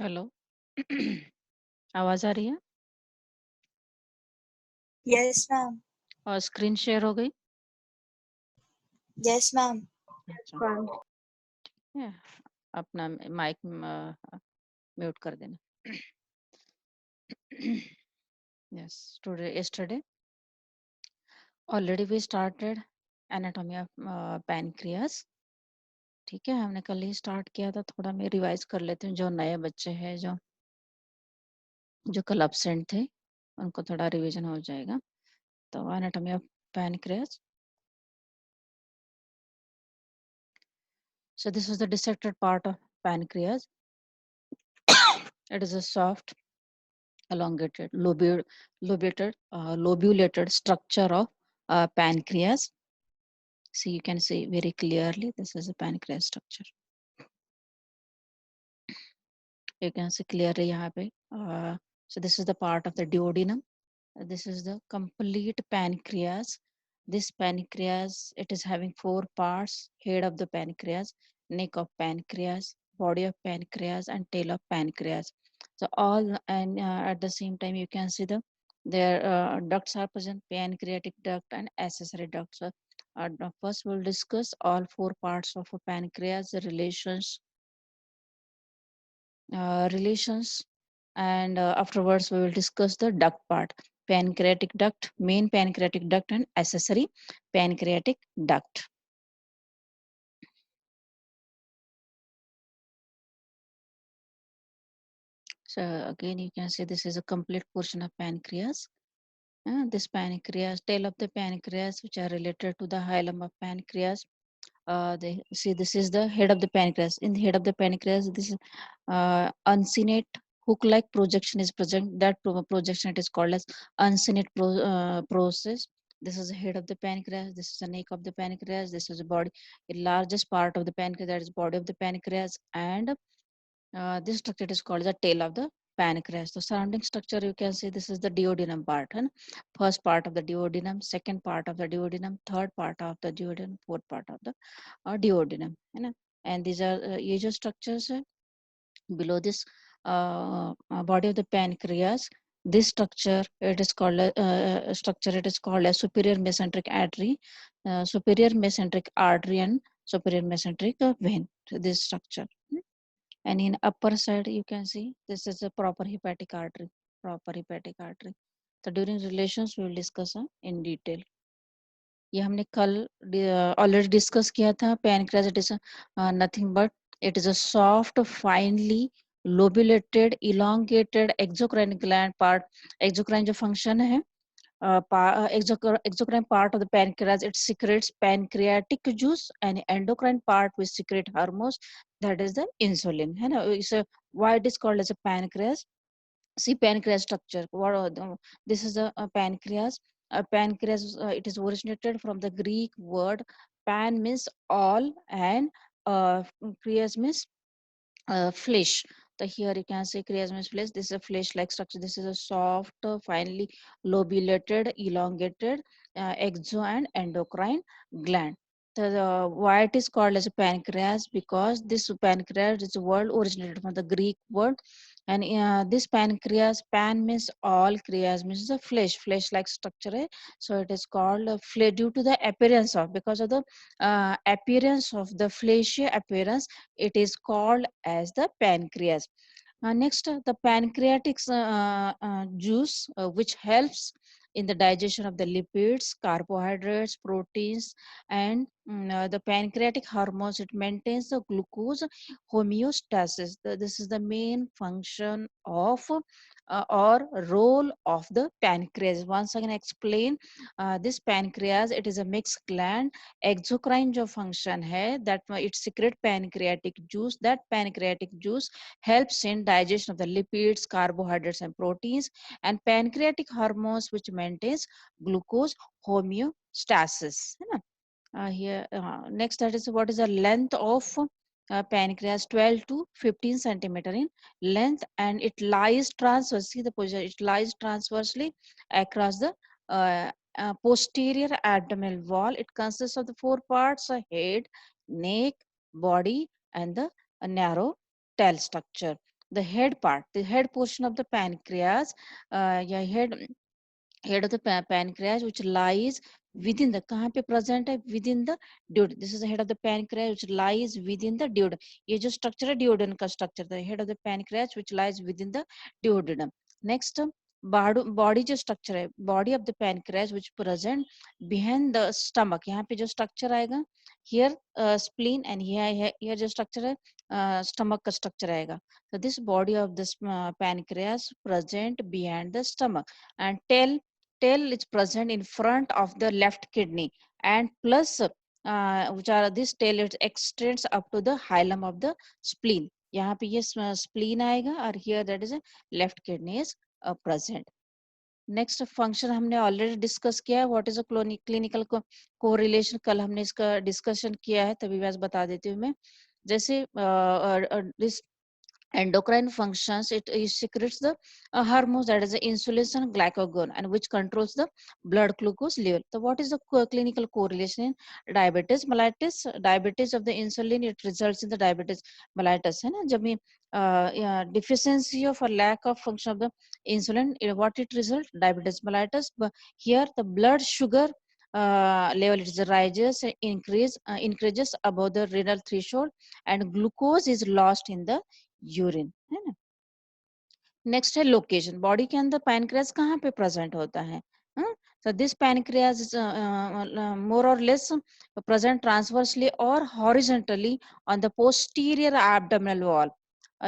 Hello. आवाज आ रही है? Yes, ma'am. और स्क्रीन शेयर हो गई? Yes, ma'am. अच्छा, Fine. है। अपना माइक म्यूट कर देना। Yes, today yesterday already we started anatomy of pancreas। ठीक है, हमने कल ही स्टार्ट किया था। थोड़ा मैं रिवाइज कर लेती हूँ, जो नए बच्चे हैं जो कल एब्सेंट थे उनको थोड़ा रिवीजन हो जाएगा। तो anatomy of pancreas, so this is the dissected part of pancreas. It is a soft elongated lobulated structure of pancreas. See, you can see very clearly this is a pancreas structure. You can see clearly यहाँ पे. So this is the part of the duodenum. This is the complete pancreas. This pancreas, it is having 4 parts: head of the pancreas, neck of pancreas, body of pancreas, and tail of pancreas. So all, and at the same time you can see their ducts are present: pancreatic duct and accessory ducts. So first we'll discuss all 4 parts of a pancreas, the relations, and afterwards we will discuss the duct part: pancreatic duct, main pancreatic duct, and accessory pancreatic duct. So again you can see this is a complete portion of pancreas. This pancreas, tail of the pancreas, which are related to the hilum of pancreas. They see this is the head of the pancreas. In the head of the pancreas, this uncinate hook-like projection is present. That projection it is called as uncinate process. This is the head of the pancreas. This is the neck of the pancreas. This is the body, the largest part of the pancreas, that is body of the pancreas, and this structure is called the tail of the pancreas. The surrounding structure you can see this is the duodenum part. And first part of the duodenum, second part of the duodenum, third part of the duodenum, fourth part of the duodenum. And these are usual structures below this body of the pancreas. This structure it is called it is called a superior mesenteric artery, superior mesenteric artery, and superior mesenteric vein. So this structure. And in upper side you can see this is a proper hepatic artery, proper hepatic artery. So during relations we will discuss in detail. ये हमने कल already discuss किया था. Pancreas it is nothing but it is a soft finally lobulated elongated exocrine gland part. Exocrine जो function है, exocrine part of the pancreas, it secretes pancreatic juice, and endocrine part which secrete hormones, that is the insulin, है ना. So why it is called as a pancreas? See pancreas structure. What are this is a pancreas. Pancreas it is originated from the Greek word pan means all, and creas means flesh. The here you can see creas means flesh. This is a flesh like structure. This is a soft finely lobulated elongated exo and endocrine gland. Why it is called as a pancreas? Because this pancreas is a word originated from the Greek word, and this pancreas, pan means all, creas means the flesh like structure है. So it is called due to the appearance of, because of the appearance of the fleshy appearance, it is called as the pancreas. Next, the pancreatic juice, which helps in the digestion of the lipids, carbohydrates, proteins, and the pancreatic hormones. It maintains the glucose homeostasis. This is the main function of or role of the pancreas. Once again, explain this pancreas. It is a mixed gland. Exocrine जो function है, that it secrete pancreatic juice. That pancreatic juice helps in digestion of the lipids, carbohydrates, and proteins, and pancreatic hormones which maintains glucose homeostasis. है ना? Here next, that is what is the length of pancreas? 12 to 15 centimeter in length, and it lies transverse. See the position, it lies transversely across the posterior abdominal wall. It consists of the 4 parts: head, neck, body, and the narrow tail structure. the head part, the head portion of the pancreas, yeah, head of the pancreas, which lies within the, कहाँ पे present है, within the duodenum. This is the head of the pancreas which lies within the duodenum. ये जो structure है duodenum का structure, the head of the pancreas which lies within the duodenum. Next, body जो structure है, body of the pancreas which present behind the stomach. यहाँ पे जो structure आएगा, here spleen, and here जो structure है stomach का structure आएगा. So this body of this pancreas present behind the stomach, and tail is present in front of the left kidney, and plus which are this tail, it extends up to the hilum of the spleen. यहाँ पे ये spleen आएगा, और here that is a left kidney is present. Next function हमने already discuss किया है, what is a clinical correlation, कल हमने इसका डिस्कशन किया है, तभी मैं बता देती हूँ मैं. जैसे endocrine functions, it secretes the hormones, that is the insulin and glucagon, and which controls the blood glucose level. So what is the clinical correlation in diabetes mellitus? Diabetes of the insulin, it results in the diabetes mellitus, है ना. जब भी deficiency of or lack of function of the insulin, what it result? Diabetes mellitus. But here the blood sugar level is rises, increases above the renal threshold, and glucose is lost in the urine, है ना. Next है location, body के अंदर pancreas कहाँ पे present होता है. So this pancreas is more or less present transversely or horizontally on the posterior abdominal wall.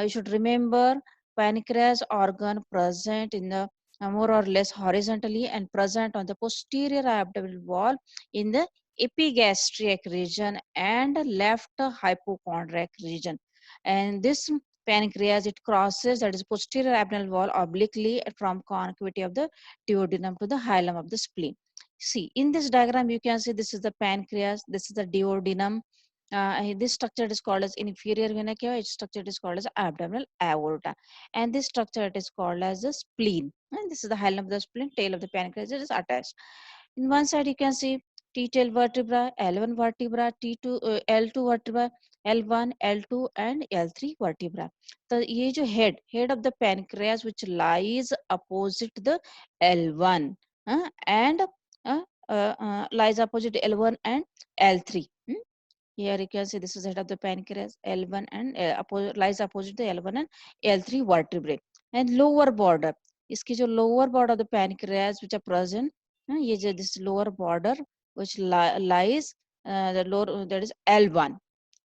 You should remember pancreas organ present in the more or less horizontally and present on the posterior abdominal wall in the epigastric region and left hypochondriac region. And this pancreas, it crosses, that is posterior abdominal wall, obliquely from concavity of the duodenum to the hilum of the spleen. See, in this diagram, you can see this is the pancreas, this is the duodenum. This structure is called as inferior vena cava. Its structure is called as abdominal aorta, and this structure it is called as the spleen. And this is the hilum of the spleen. Tail of the pancreas it is attached. In one side, you can see T-tail vertebra, L1 vertebra, T2, L2 vertebra, L1, L2, and L3 vertebra. So, ये जो head of the pancreas which lies opposite the L1 and lies opposite L1 and L3. Here you can see this is head of the pancreas, L1 and lies opposite the L1 and L3 vertebrae. And lower border, इसकी जो lower border of the pancreas which are present, ये जो this lower border which lies the lower, that is L1,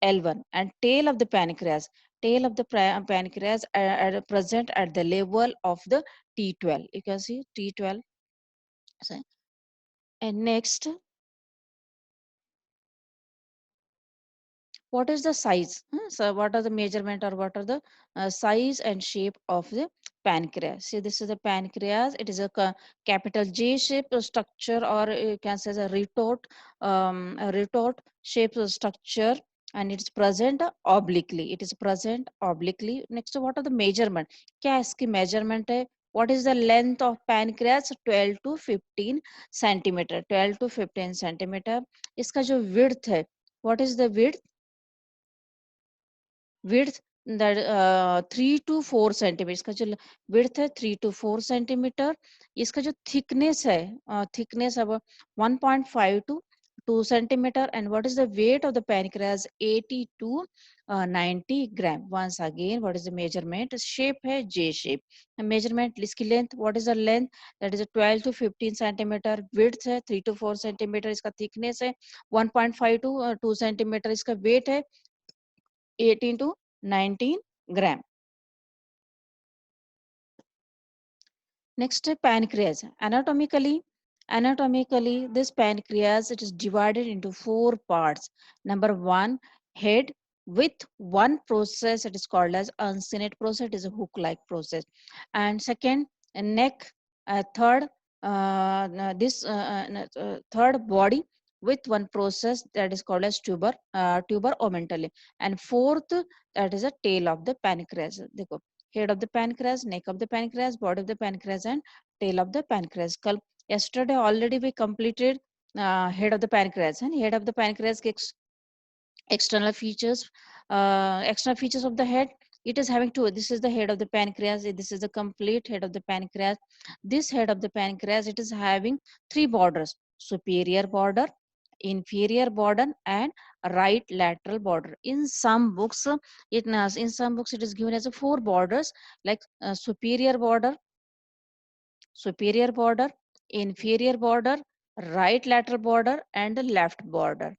and tail of the pancreas. Tail of the pancreas are present at the level of the T12. You can see T12. And next, what is the size? So what are the measurement, or what are the size and shape of the pancreas? See, this is the pancreas. It is a capital J shape structure, or you can say a retort shape structure, and it's present obliquely. It is present obliquely. Next, what are the measurement? क्या इसकी measurement है? What is the length of pancreas? 12 to 15 centimeter. 12 to 15 centimeter. इसका जो width है, what is the width? width, that 3 to 4 centimetre. इसका जो width है 3 to 4 centimetre. इसका जो thickness है, thickness अब 1.5 to 2 centimeter. And what is the weight of the pancreas? 80 to 90 gram. Once again, what is the measurement? Shape है J shape. Measurement, इसकी length, what is the length? That is a 12 to 15 centimeter. Width है 3 to 4 centimeter. इसका thickness है 1.5 to 2 centimeter. इसका weight है 18 to 19 gram. Next, pancreas. Anatomically, this pancreas, it is divided into 4 parts. Number 1, head with one process. It is called as uncinate process. It is a hook-like process. And second, a neck. Third, third body with one process, that is called as tuber omentally. And fourth, that is a tail of the pancreas. देखो, head of the pancreas, neck of the pancreas, body of the pancreas, and tail of the pancreas. Yesterday already we completed head of the pancreas, and head of the pancreas external features of the head. It is having two. This is the head of the pancreas. This is the complete head of the pancreas. This head of the pancreas, it is having three borders: superior border, inferior border, and right lateral border. In some books, it is given as a four borders, like superior border, inferior border, right lateral border, and the left border.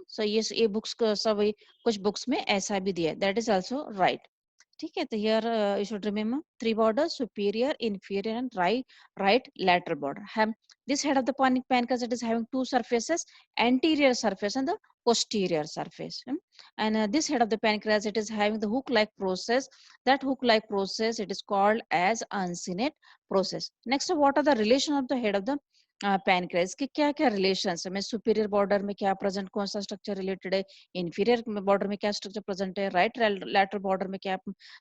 So yes, ये books को सब कुछ books में ऐसा भी दिया है. That is also right. ठीक है, तो here you should remember three borders: superior, inferior, and right lateral border. Have this head of the pancreas, it is having two surfaces: anterior surface and the posterior surface. And this head of the pancreas, it is having the hook-like process. That hook-like process, it is called as uncinate process. Next, what are the relation of the head of the pancreas के क्या क्या relation है? मैं superior border में क्या present, कौन सा structure related है, इंफीरियर बॉर्डर में क्या स्ट्रक्चर प्रेजेंट है, राइट लैटरल बॉर्डर में क्या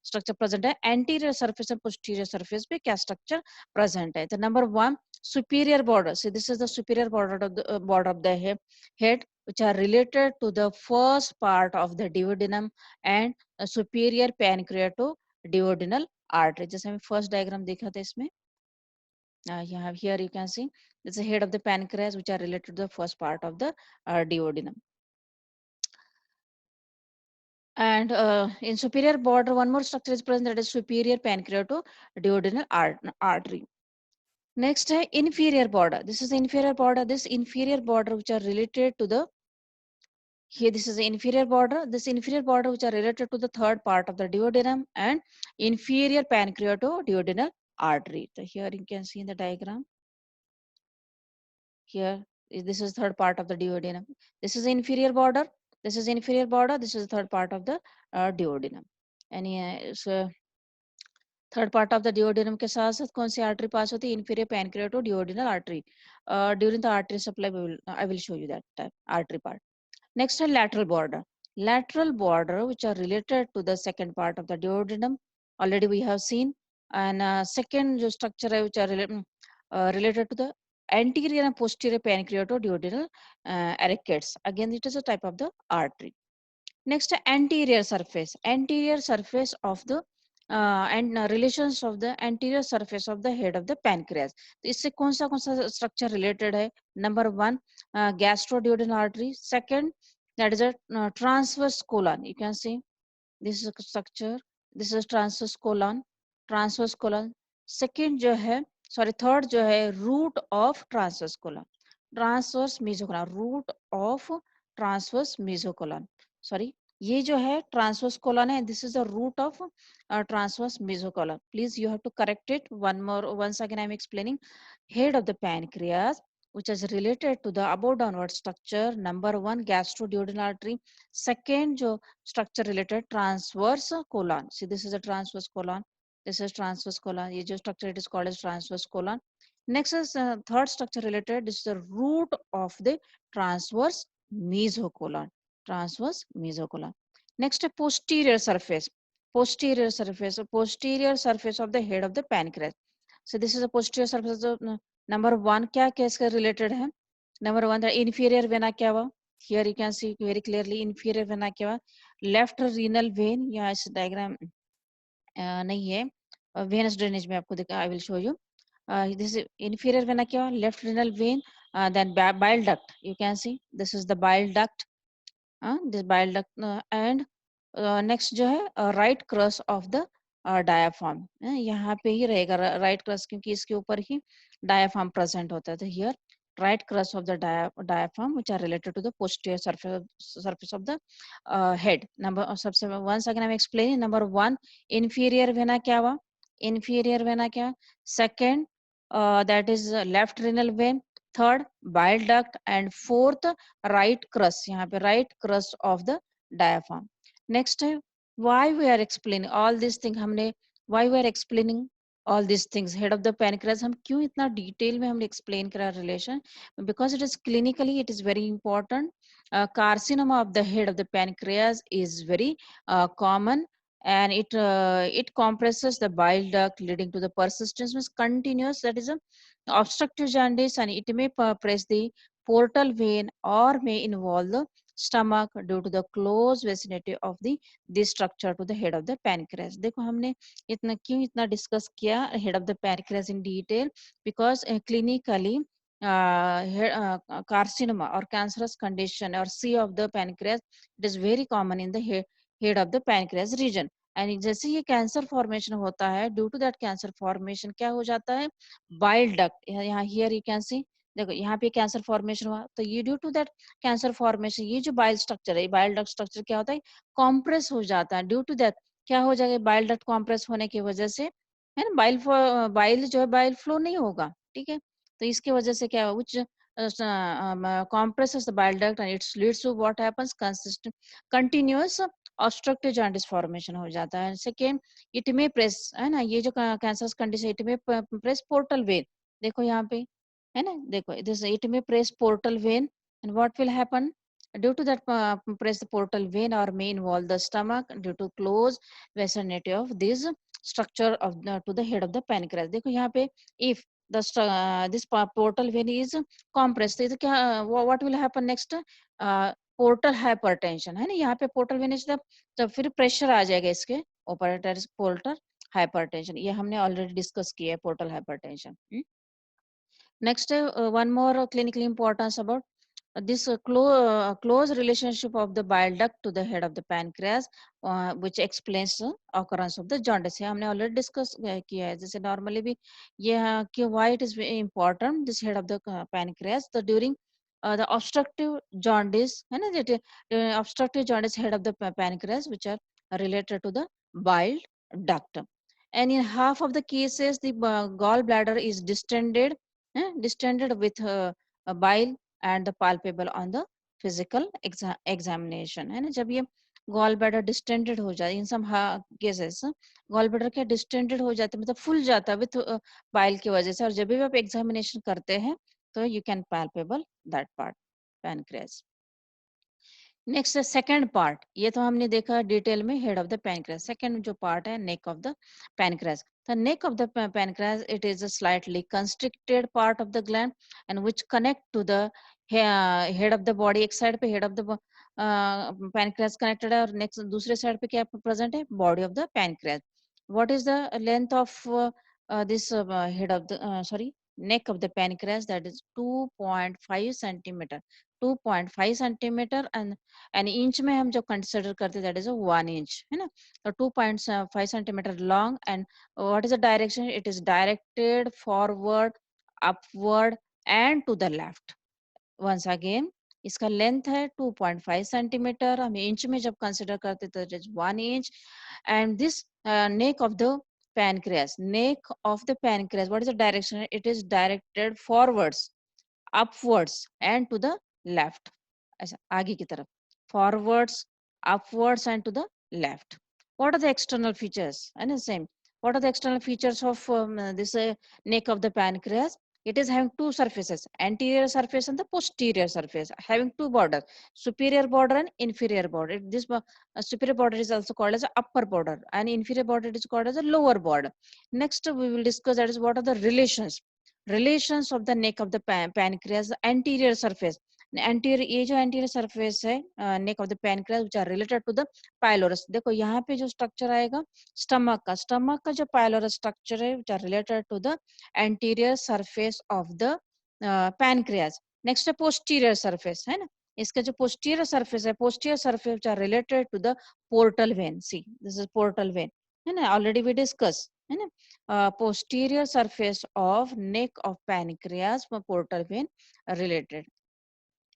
स्ट्रक्चर प्रेजेंट है, anterior surface and posterior surface पे क्या स्ट्रक्चर प्रेजेंट है. तो number one, superior border. So this is the superior border of the head, which are related to the first part of the duodenum and superior pancreato-duodenal artery. जैसे हमें first diagram देखा था इसमें, you have here, you can see it's the head of the pancreas, which are related to the first part of the duodenum. And in superior border, one more structure is present, that is superior pancreato-duodenal artery. Next, inferior border. This is the inferior border. This inferior border, which are related to the here, this is the inferior border. This inferior border, which are related to the third part of the duodenum and inferior pancreato-duodenal artery. So here you can see in the diagram. Here, this is third part of the duodenum. This is the inferior border. This is inferior border. This is the third part of the duodenum. And so third part of the duodenum के साथ साथ कौन सी artery pass होती है? Inferior pancreaticoduodenal artery. During the artery supply I will show you that artery part. Next है lateral border. Lateral border, which are related to the second part of the duodenum, already we have seen. And second जो structure है, which are related to the anterior and posterior pancreato-duodenal arcades. Again, it is a type of the artery. Next, anterior surface. Anterior surface of the and relations of the anterior surface of the head of the pancreas. तो इससे कौन सा structure related है? Number one, gastroduodenal artery. Second, that is a transverse colon. You can see this is a structure. This is transverse colon. Transverse colon. Second जो है, sorry, third जो है, root of transverse colon. Transverse mesocolon. Root of transverse mesocolon. Sorry, ये जो है transverse colon है, this is the root of transverse mesocolon. Please you have to correct it once again I am explaining. Head of the pancreas, which is related to the above downward structure. Number one, gastroduodenal artery. Second जो structure related, transverse colon. See, this is a transverse colon. This is transverse colon. ये जो structure, it is called as transverse colon. Next is third structure related. This is the root of the transverse mesocolon. Transverse mesocolon. Next, posterior surface. Posterior surface. So posterior surface of the head of the pancreas. So this is the posterior surface of number one. क्या case का related है? Number one, the inferior vena cava. Here you can see very clearly inferior vena cava. Left renal vein. यहाँ इस diagram नहीं है. Venous drainage में आपको दिखा. I will show you. This is inferior vena cava, left renal vein, then bile duct. You can see this is the bile duct. This bile duct and next जो है right crus of the diaphragm. यहाँ पे ही रहेगा right crus, क्योंकि इसके ऊपर ही diaphragm present होता है. तो here right crus of the diaphragm, which are related to the posterior surface of the head. Number सबसे once again I'm explaining. Number one, inferior vena cava. Inferior vena cava. Second, that is left renal vein. Third, bile duct. And fourth, right crus. यहाँ पे right crus of the diaphragm. Next, why we are explaining all these things? हमने why we are explaining all these things? Head of the pancreas, हम क्यों इतना detail में हमने explain करा relation? Because it is clinically, it is very important. Carcinoma of the head of the pancreas is very common, and it compresses the bile duct, leading to the persistence, means continuous, that is a obstructive jaundice, and it may press the portal vein or may involve the stomach due to the close vicinity of the this structure to the head of the pancreas. देखो हमने इतना क्यों इतना discuss किया head of the pancreas in detail because clinically carcinoma or cancerous condition or C of the pancreas, it is very common in the head of the pancreas region. And जैसे ये cancer formation होता है due to that cancer formation क्या हो जाता है bile duct यहाँ here you can see देखो यहाँ पे कैंसर फॉर्मेशन हुआ तो ये due to that cancer formation ये जो बाइल स्ट्रक्चर है बाइल डक्ट स्ट्रक्चर क्या होता है कॉम्प्रेस हो जाता है ड्यू टू दैट क्या हो जाएगा बाइल डक्ट कॉम्प्रेस होने की वजह से है ना बाइल जो है बाइल फ्लो नहीं होगा ठीक है तो इसकी वजह से क्या which compresses the bile duct and it leads to what happens consistent continuous obstructive jaundice formation हो जाता है सेकेंड इट में प्रेस है ना ये जो कैंसर कंडीशन इट में प्रेस पोर्टल वेन देखो यहाँ पे है ना देखो दिस इट में press portal vein and what will happen due to that press the portal vein or may involve the stomach due to close vicinity of this structure of the, to the head of the pancreas देखो यहाँ पे if the this portal vein is compressed तो क्या what will happen next portal hypertension है ना यहाँ पे portal vein तो फिर प्रेशर आ जाएगा इसके ऊपर पोर्टल हाइपरटेंशन ये हमने ऑलरेडी डिस्कस किया है portal hypertension next one more clinically importance about this close relationship of the bile duct to the head of the pancreas which explains the occurrence of the jaundice है हमने already discuss किया है जैसे normally भी ये कि why it is very important this head of the pancreas the during the obstructive jaundice है ना obstructive jaundice head of the pancreas which are related to the bile duct and in half of the cases the gallbladder is distended with bile and the palpable on the physical examination है ना जब ये gall bladder distended हो जाए इन some cases gall bladder क्या distended हो जाता है मतलब फूल जाता है विथ बाइल की वजह से और जब भी आप एग्जामिनेशन करते हैं तो you can palpable that part pancreas next second part ये तो हमने देखा डिटेल में head of the pancreas second जो पार्ट है neck of the pancreas the neck of the pancreas it is a slightly constricted part of the gland and which connect to the head of the body एक side पे head of the pancreas connected है और next दूसरे side पे क्या present है body of the pancreas what is the length of this head of the sorry neck of the pancreas that is 2.5 centimeter 2.5 centimeter and an inch में हम जो consider करते that is a 1 inch है ना तो 2.5 centimeter long and what is the direction it is directed forward upward and to the left once again इसका length है 2.5 centimetre हम इंच में जब कंसिडर करते तो it is 1 inch and this neck of the pancreas what is the direction it is directed forwards upwards and to the left ऐसा आगे की तरफ forwards upwards and to the left what are the external features and the same what are the external features of this neck of the pancreas it is having two surfaces anterior surface and the posterior surface having two borders superior border and inferior border this superior border is also called as a upper border and inferior border is called as a lower border next we will discuss that is what are the relations of the neck of the pancreas anterior surface anterior ये जो anterior surface है neck of the pancreas which are related to the pylorus देखो यहाँ पे जो structure आएगा stomach का जो pylorus structure है which are related to the anterior surface of the pancreas next है posterior surface है ना इसका जो posterior surface है posterior surface which are related to the portal vein see this is portal vein है ना already we discussed है ना posterior surface of neck of pancreas portal vein related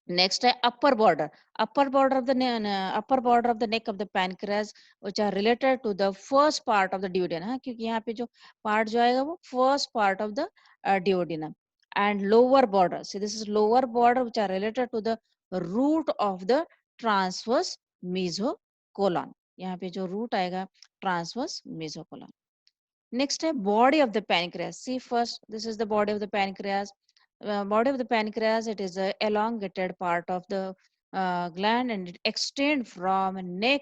next है upper border of the neck of the pancreas which are related to the first part of the duodenum हाँ क्योंकि यहाँ पे जो part जो आएगा वो first part of the duodenum and lower border see this is lower border which are related to the root of the transverse mesocolon यहाँ पे जो root आएगा transverse mesocolon next है body of the pancreas see first this is the body of the pancreas body of the pancreas it is a elongated part of the gland and it extends from neck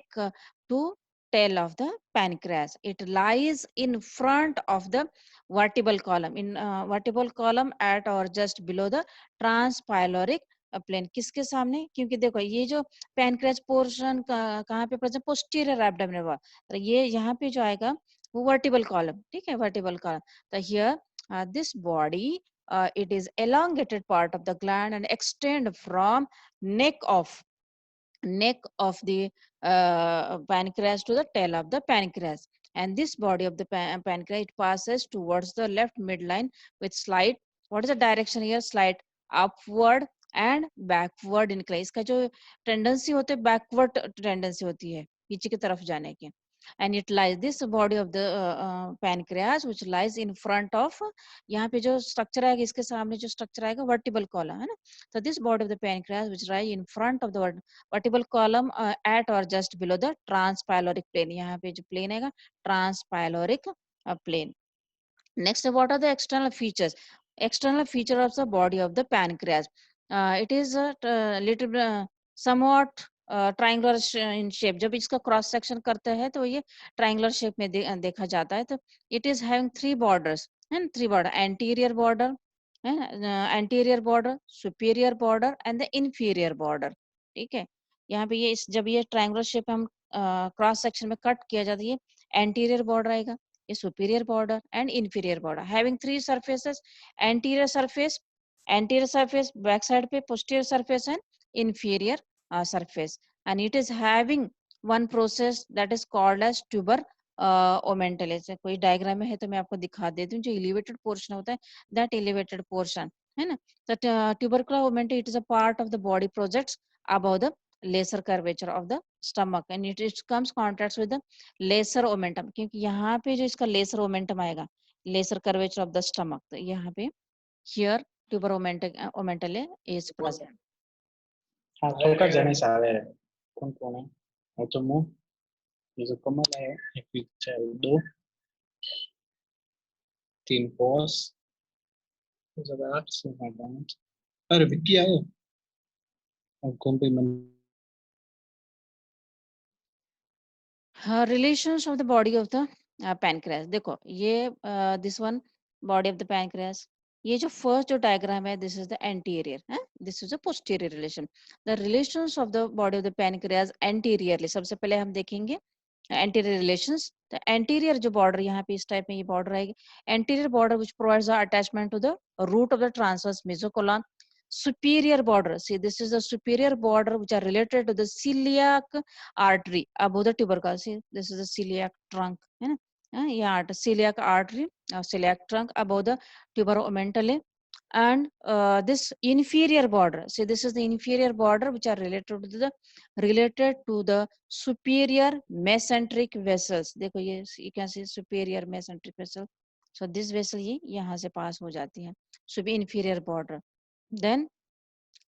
to tail of the pancreas it lies in front of the vertebral column in vertebral column at or just below the transpyloric plane किसके सामने, क्योंकि देखो ये जो pancreas portion कहाँ पे present, posterior abdominal wall, तो ये यहाँ पे जो आएगा वो वर्टिबल कॉलम, ठीक है, वर्टिबल कॉलम। तो here this body it is elongated part of the gland and extend from neck of the pancreas to the tail of the pancreas. And this body of the pancreas, it passes towards the left midline with slight, what is the direction here, slight upward and backward incline. इसका जो tendency होती है backward tendency होती है पीछे की तरफ जाने की. And it lies, this body of the pancreas which lies in front of, यहाँ पे जो स्ट्रक्चर आएगा इसके सामने जो स्ट्रक्चर आएगा वर्टिबल कॉलम है ना. So this body of the pancreas which lie in front of the vertebral column at or just below the transpyloric plane. यहाँ पे जो plane है transpyloric plane. Next, what are the external features? External feature of the body of the pancreas. It is a little somewhat triangular in shape. जब इसका cross section करते हैं तो ये triangular shape में देखा जाता है. तो it is having three borders and three border, anterior border, anterior border, superior border and the inferior border. ठीक है, यहाँ पे ये जब ये triangular shape हम cross section में cut किया जाता है ये anterior border आएगा, a superior border and inferior border having three surfaces, anterior surface, back side पे posterior surface and inferior surface, and it is having one process that is called as tuber omentale. से कोई diagram में है तो मैं आपको दिखा देती हूँ. जो elevated portion होता है that elevated portion है ना, that tubercular omentale, it is a part of the body projects above the lesser curvature of the stomach and it comes contacts with the lesser omentum, क्योंकि यहाँ पे जो इसका lesser omentum आएगा, lesser curvature of the stomach, तो यहाँ पे here tuber omentale is present. Toca ya ni saber compone átomo eso como la picture do तीन pos eso da se magant अरे बिटिया हो और कौन पे मन Relations of the body of the pancreas. देखो ये this one body of the pancreas, ये जो first जो diagram है this is the anterior, this is the posterior relation. The relations of the body of the pancreas anteriorly, सबसे पहले हम देखेंगे anterior relations. The anterior जो border यहाँ पे इस type में ये border आएगी, anterior border which provides the attachment to the root of the transverse mesocolon. Superior border, see this is the superior border which are related to the celiac artery above the tubercle. See this is the celiac trunk, है ना, yeah, celiac artery, celiac trunk above the tuberomentale. And this inferior border, see this is the inferior border which are related to the superior mesenteric vessels. देखो ये you can see superior mesenteric vessel. So this vessel ये यहाँ से pass हो जाती है, inferior border. Then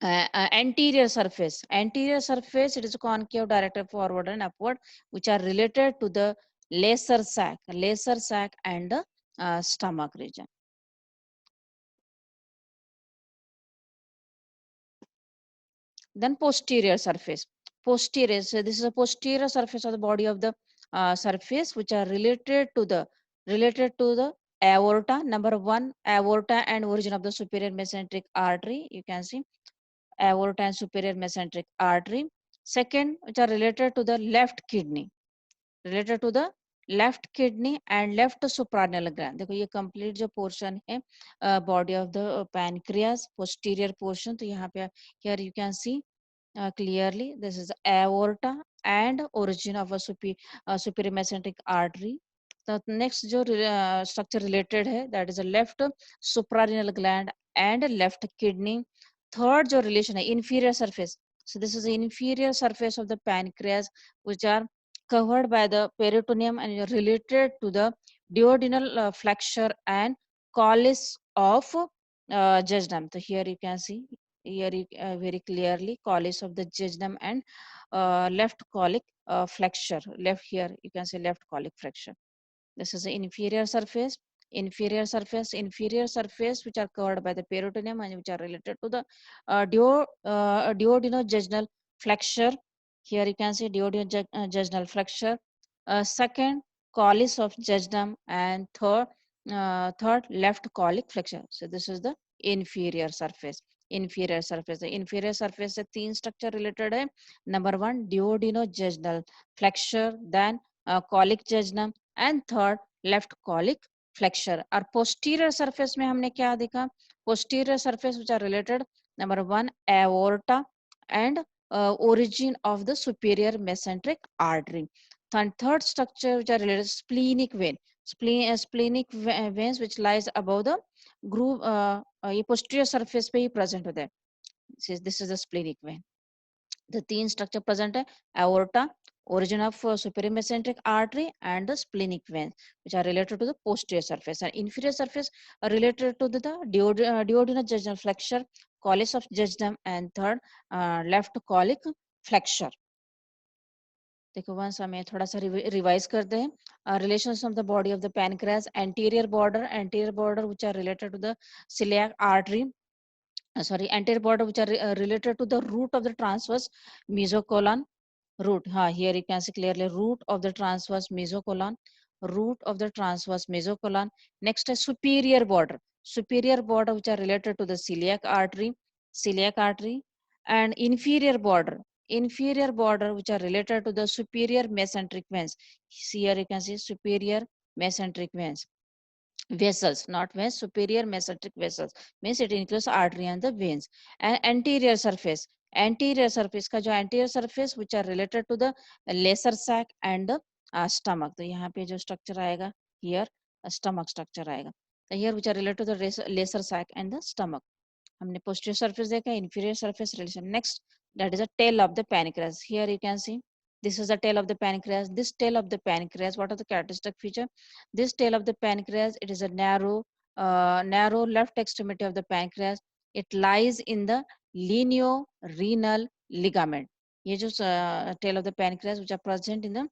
anterior surface, it is concave, directed forward and upward, which are related to the lesser sac and the stomach region. Then posterior surface, posterior, so this is a posterior surface of the body of the surface which are related to the aorta. Number one, aorta and origin of the superior mesenteric artery, you can see aorta and superior mesenteric artery. Second, which are related to the left kidney, and left suprarenal gland. देखो ये complete जो portion है body of the pancreas, posterior portion. तो यहाँ पे here you can see clearly this is aorta and origin of a superior mesenteric artery. The next जो structure related है that is a left suprarenal gland and left kidney. Third जो relation है inferior surface, so this is the inferior surface of the pancreas which are covered by the peritoneum and related to the duodenal flexure and collis of jejunum. So here you can see here very clearly collis of the jejunum and left colic flexure, left here you can see left colic flexure. This is the inferior surface, which are covered by the peritoneum and which are related to the duodenojejunal flexure. Here you can see duodenojejunal flexure. Second, collis of jejunum, and third left colic flexure. So this is the inferior surface. inferior surface. The inferior surface से तीन structure related है. Number one, duodenojejunal flexure, then colic jejunum, and third left colic flexure. और posterior surface में हमने क्या देखा? Posterior surface which are related, number one, aorta and origin of the superior mesenteric artery. Third structure which are related, splenic vein. Splenic veins which lies above the groove, ये posterior surface पे ही present होता है. This is the splenic vein. The तीन structure present है, aorta, origin of superior mesenteric artery, and the splenic veins which are related to the posterior surface. And inferior surface are related to the duodenojejunal flexure, collis of jejunum, and third left colic flexure. देखो once हमें थोड़ा सा revise करते हैं. Relations of the body of the pancreas, anterior border which are related to the celiac artery, anterior border which are related to the root of the transverse mesocolon. Root, here you can see clearly, root of the transverse mesocolon, root of the transverse mesocolon. Next is superior border which are related to the celiac artery, and inferior border which are related to the superior mesenteric veins. Here you can see superior mesenteric veins. Vessels, not veins, superior mesenteric vessels means it includes artery and the veins. And anterior surface का जो anterior surface which are related to the lesser sac and the stomach. तो यहाँ पे जो structure आएगा, here stomach structure आएगा. So here which are related to the lesser sac and the stomach. हमने posterior surface देखा, inferior surface relation. Next, that is a tail of the pancreas. Here you can see this is the tail of the pancreas. This tail of the pancreas, what are the characteristic feature? This tail of the pancreas, it is a narrow left extremity of the pancreas. It lies in the lineorenal ligament. ये जो tail of the pancreas which are present in the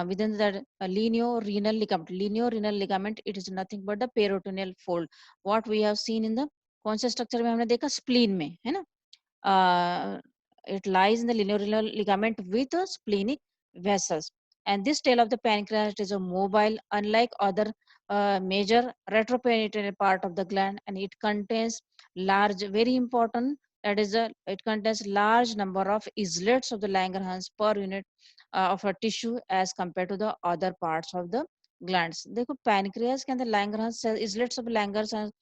within the lineorenal ligament. Lineorenal ligament, it is nothing but the peritoneal fold. What we have seen in the कौन से structure में हमने देखा, spleen में, है ना. It lies in the lineorenal ligament with splenic vessels. And this tail of the pancreas is a mobile, unlike other major retroperitoneal part of the gland, and it contains large, very important, that is it contains large number of islets of the Langerhans per unit of a tissue as compared to the other parts of the glands. देखो pancreas के अंदर Langerhans cells, islets of Langerhans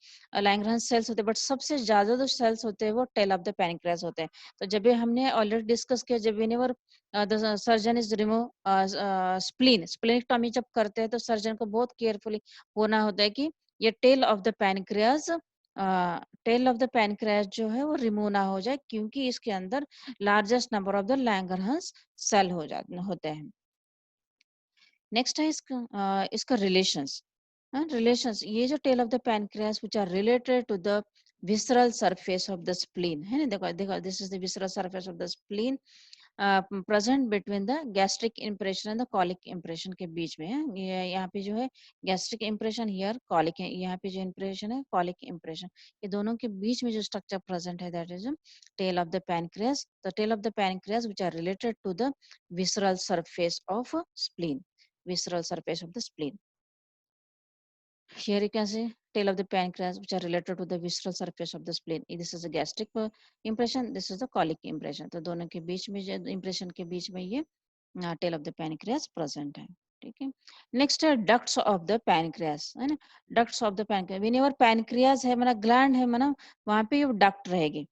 cells होते हैं, but सबसे ज्यादा जो cells होते हैं वो tail of the pancreas होते हैं. तो जब भी हमने ऑलरेडी डिस्कस किया, जब whenever the surgeon is remove splenectomy जब करते हैं तो सर्जन को बहुत केयरफुली होना होता है कि ये टेल ऑफ द पैनक्रियास जो है वो रिमूव ना हो जाए, क्योंकि इसके अंदर largest number of the Langerhans cell होते हैं. नेक्स्ट है इसका रिलेशंस. ये जो tail of the pancreas which are related to the visceral surface of the spleen है ना. देखो this is the visceral surface of the spleen present between the gastric impression and the colic impression के बीच में है. ये यहाँ पे जो है gastric impression, here colic है, यहाँ पे जो impression है colic impression, ये दोनों के बीच में जो structure present है, that is tail of the pancreas. The tail of the pancreas which are related to the visceral surface of spleen, visceral surface of the spleen. Here you can see tail of the pancreas which are related to the visceral surface of the spleen. This is a gastric impression, this is the colic impression. तो दोनों के बीच में जो impression के बीच में ये tail of the pancreas present है. ठीक है. नेक्स्ट है ducts of the pancreas, है ना. ducts of the pancreas, whenever pancreas है माना gland है माना वहाँ पे ये duct रहेगी.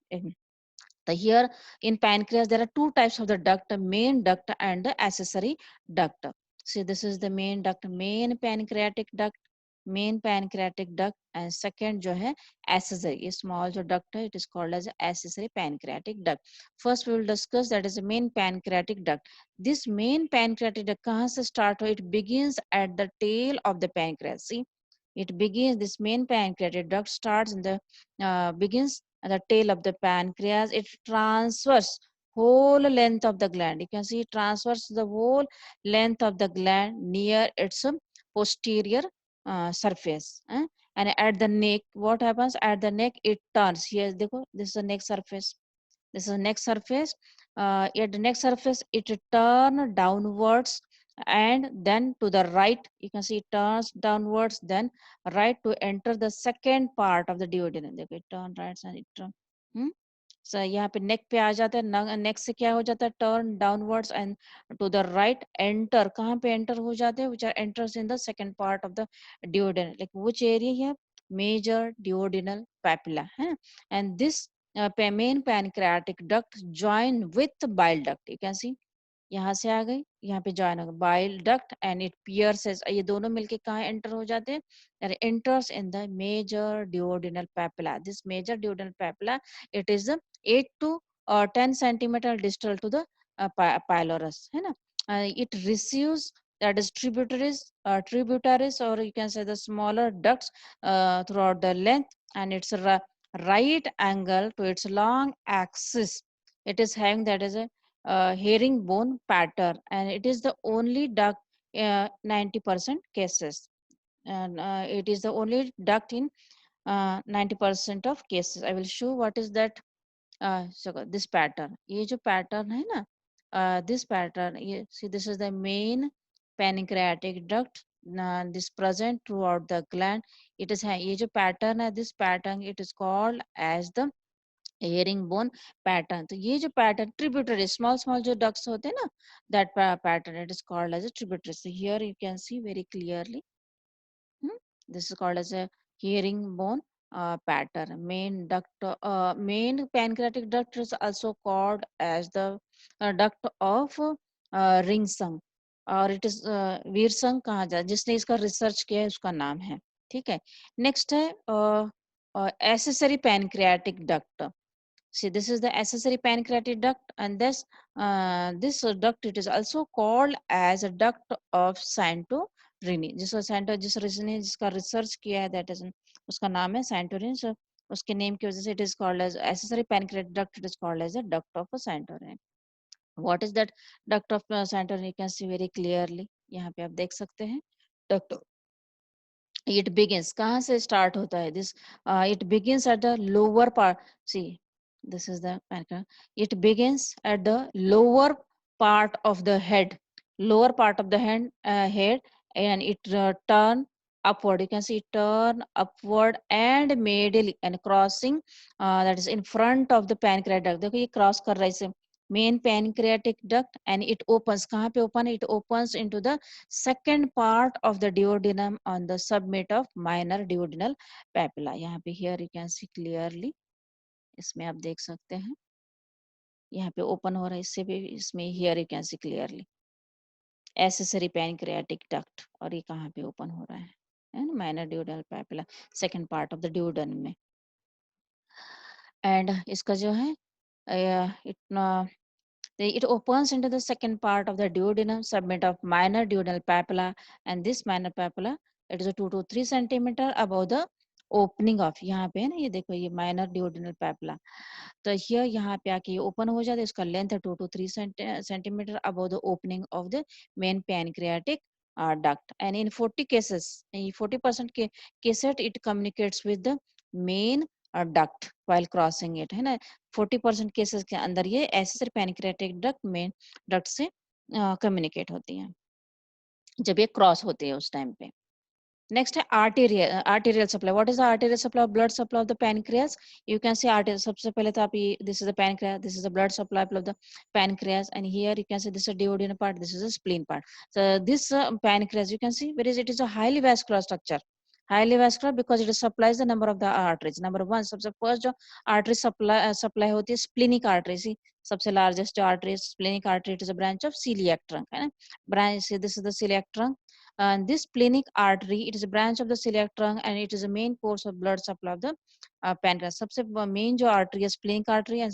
So here in pancreas there are two types of the duct, main duct and the accessory duct. See, this is the main duct, main pancreatic duct, and second जो है accessory, ये small जो duct है, it is called as accessory pancreatic duct. First we will discuss that is the main pancreatic duct. This main pancreatic duct कहाँ से start हो? It begins at the tail of the pancreas. See, it begins, this main pancreatic duct starts in the begins at the tail of the pancreas. It transfers whole length of the gland. You can see it transfers the whole length of the gland near its posterior surface. And at the neck, what happens? At the neck, it turns. Here, देखो, this is the neck surface. This is the neck surface. At the neck surface, it turns downwards and then to the right. You can see it turns downwards, then right to enter the second part of the duodenum. It turns right and it turns. यहाँ पे नेक पे आ जाता है, नेक से क्या हो जाता है, turn downwards and to the right, enter, कहाँ पे एंटर हो जाते हैं, which are enters in the second part of the duodenum, like which area here, major duodenal papilla है, and this main pancreatic duct join with bile duct, you can see यहाँ से आ गई, यहाँ पे ज्वाइन हो गई bile duct and it pierces, ये दोनों मिलके कहाँ एंटर हो जाते हैं, enters in the major duodenal papilla, this major duodenal papilla, it is 8 to 10 centimeter distal to the pylorus है ना, it receives that is tributaries or you can say the smaller ducts throughout the length, and it's a right angle to its long axis, it is having that is a herringbone pattern, and it is the only duct 90% cases, and it is the only duct in 90% of cases. I will show what is that. So this pattern, ये जो pattern है ना, this pattern, ये see this is the main pancreatic duct, this present throughout the gland. It is ये जो pattern है, this pattern it is called as the herring bone pattern, तो ये जो पैटर्न ट्रिब्यूटरी स्मॉल स्मॉल जो ducts होते हैं ना, that pattern it is called as a tributary, so here you can see very clearly, this is called as a hearing bone pattern. Main duct, main pancreatic duct is also called as the duct of Ringsung, और it is वीरसंग कहा जाए, जिसने इसका research किया है उसका नाम है, ठीक है। नेक्स्ट है accessory pancreatic duct, see this is the accessory pancreatic duct, and this duct it is also called as a duct of Santorini, जिसने जिसका रिसर्च किया है दैट इज उसका नाम है Santorini, so उसके नेम की वजह से it is called as accessory pancreatic duct, it is called as a duct of Santorini. What is that duct of Santorini? You can see very clearly, यहाँ पे आप देख सकते हैं duct, it begins, कहाँ से start होता है, this it begins at the lower part, see this is the pancreas, it begins at the lower part of the head, lower part of the head, and it turn upward, you can see it turn upward and medially and crossing, that is in front of the pancreatic duct, देखो ये cross कर रहा है इसे, main pancreatic duct, and it opens, कहाँ पे open, it opens into the second part of the duodenum on the summit of minor duodenal papilla, यहाँ पे here you can see clearly, इसमें आप देख सकते हैं यहाँ पे ओपन हो रहा है, इससे भी इसमें here you can see clearly accessory pancreatic duct, और ये कहाँ पे ओपन हो रहा है ना, minor duodenal papilla second part of the duodenum में, and इसका जो है it opens into the second part of the duodenum, submit of minor duodenal papilla, and this minor papilla, it is a 2 to 3 centimeter above the opening of, यहाँ पे है ना, ये देखो ये minor duodenal papilla, तो here यहाँ पे आके ये open हो जाता है, इसका length है 2 to 3 centimeter above the opening of the main pancreatic duct, and in 40 cases, 40% के cases it communicates with the main duct while crossing it, है ना, 40% केसेस के अंदर ये एसेसरी पैनक्रियाटिक डक्ट में डक्ट से कम्युनिकेट होती हैं जब ये क्रॉस होती है उस टाइम पे। नेक्स्ट है arterial supply, what is the arterial supply of blood supply of the pancreas, you can C arterial, सबसे पहले तो आप ये this is the pancreas, this is the blood supply of the pancreas, and here you can see this is duodenal part, this is a spleen part, so this pancreas you can see where is it is a highly vascular structure, highly vascular because it supplies the number of the arteries, number one सबसे first जो artery supply होती है splenic artery, see सबसे largest जो artery is splenic artery, it is a branch of celiac trunk है ना, branch, this is the celiac trunk, and this splenic artery it is a branch of the celiac trunk, and it is a main course of blood supply of the pancreas, सबसे main जो artery है splenic artery, and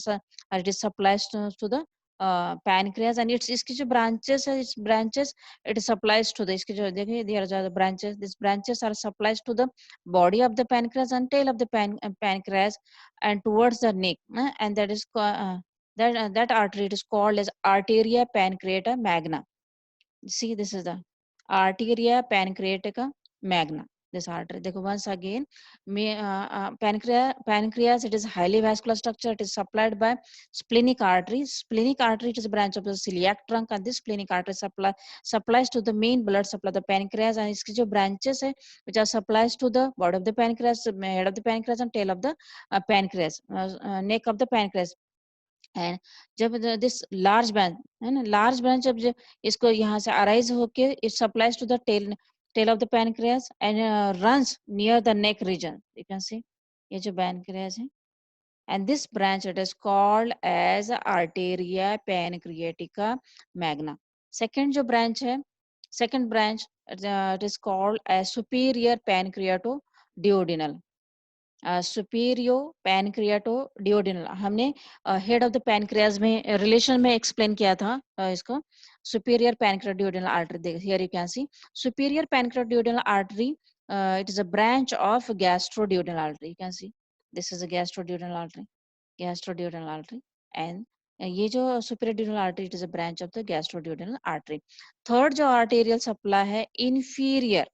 it is supplies to the pancreas, and it's इसकी जो branches है, its branches it supplies to the, इसके जो देखिए there are the branches, these branches are supplies to the body of the pancreas and tail of the pancreas and towards the neck, and that is that artery it is called as arteria pancreata magna, see this is the arteria pancreatica magna, this artery. देखो once again, pancreas, it is highly vascular structure. It is supplied by splenic artery. Splenic artery, it is a branch of the celiac trunk, and this splenic artery supplies to the main blood supply the pancreas, and इसकी जो branches है which are supplies to the body of the pancreas, head of the pancreas and tail of the pancreas, neck of the pancreas. And जब this large branch है ना, large branch जब इसको यहाँ से अराइज होके it supplies to the tail of the pancreas and runs near the neck region. You can see ये जो पैनक्रियास है, and this branch it is called as arteria pancreatica magna. Second जो branch है, second branch it is called as superior pancreatoduodenal. Superior pancreaticoduodenal हमने head of the pancreas में relation में explain किया था इसको. Superior pancreaticoduodenal artery, here you can see superior pancreaticoduodenal artery. It is a branch of gastroduodenal artery. You can see this is a gastroduodenal artery, gastroduodenal artery. And ये जो superior duodenal artery it is a branch of the gastroduodenal artery. Third जो arterial supply है inferior.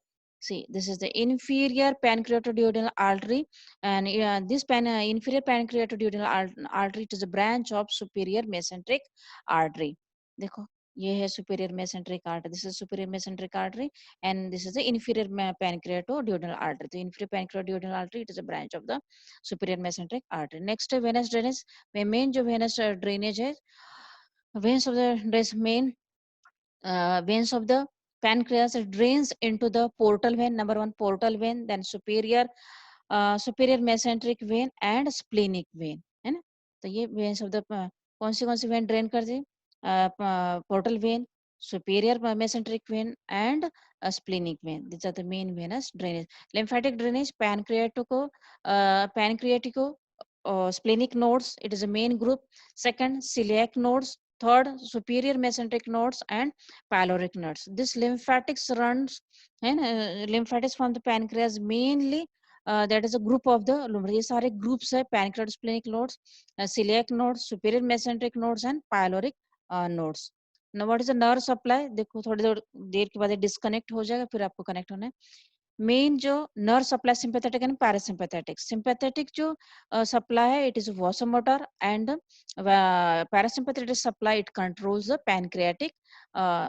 See, this is the inferior pancreatoduodenal artery, and this inferior pancreatoduodenal artery is a branch of superior mesenteric artery. देखो ये है superior mesenteric artery. This is superior mesenteric artery, and this is the inferior pancreatoduodenal artery. The inferior pancreatoduodenal artery it is a branch of the superior mesenteric artery. Next है venous drainage. main जो venous drainage है, veins of the main veins of the pancreas, it drains into the portal vein. Number one, portal vein, then superior mesenteric vein and splenic vein, है ना. तो ये veins of the कौन सी vein drain करती है? Portal vein, superior mesenteric vein and splenic vein. These are the main venous drainage. Lymphatic drainage, pancreatico splenic nodes, it is a main group. Second, celiac nodes. Third, superior mesenteric nodes and pyloric nodes. This lymphatics runs and lymphatics from the pancreas mainly. That is a group of the ये सारे groups है pancreatosplenic nodes, celiac nodes, superior mesenteric nodes and pyloric nodes. Now what is the nerve supply? देखो थोड़ी देर के बाद disconnect हो जाएगा, फिर आपको कनेक्ट होना है. मेन जो nerve supply sympathetic and parasympathetic. Sympathetic जो सप्लाई है it is vasomotor and parasympathetic supply it controls the pancreatic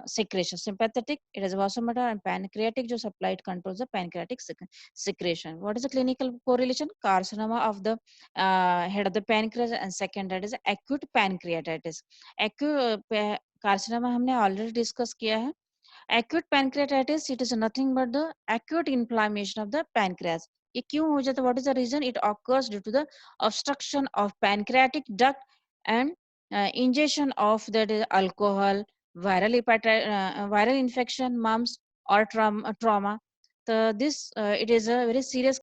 secretion. Sympathetic it is vasomotor, and pancreatic जो supply it controls the pancreatic secretion. What is the clinical correlation? Carcinoma of the head of the pancreas, and second that is acute pancreatitis. acute carcinoma हमने already discuss किया है. Acute pancreatitis, it is nothing but the acute inflammation of the pancreas. ये क्यों हो जाता है? What is the reason? It occurs due to the obstruction of pancreatic duct and ingestion of that is alcohol, viral infection, mumps or trauma. So this it is a very serious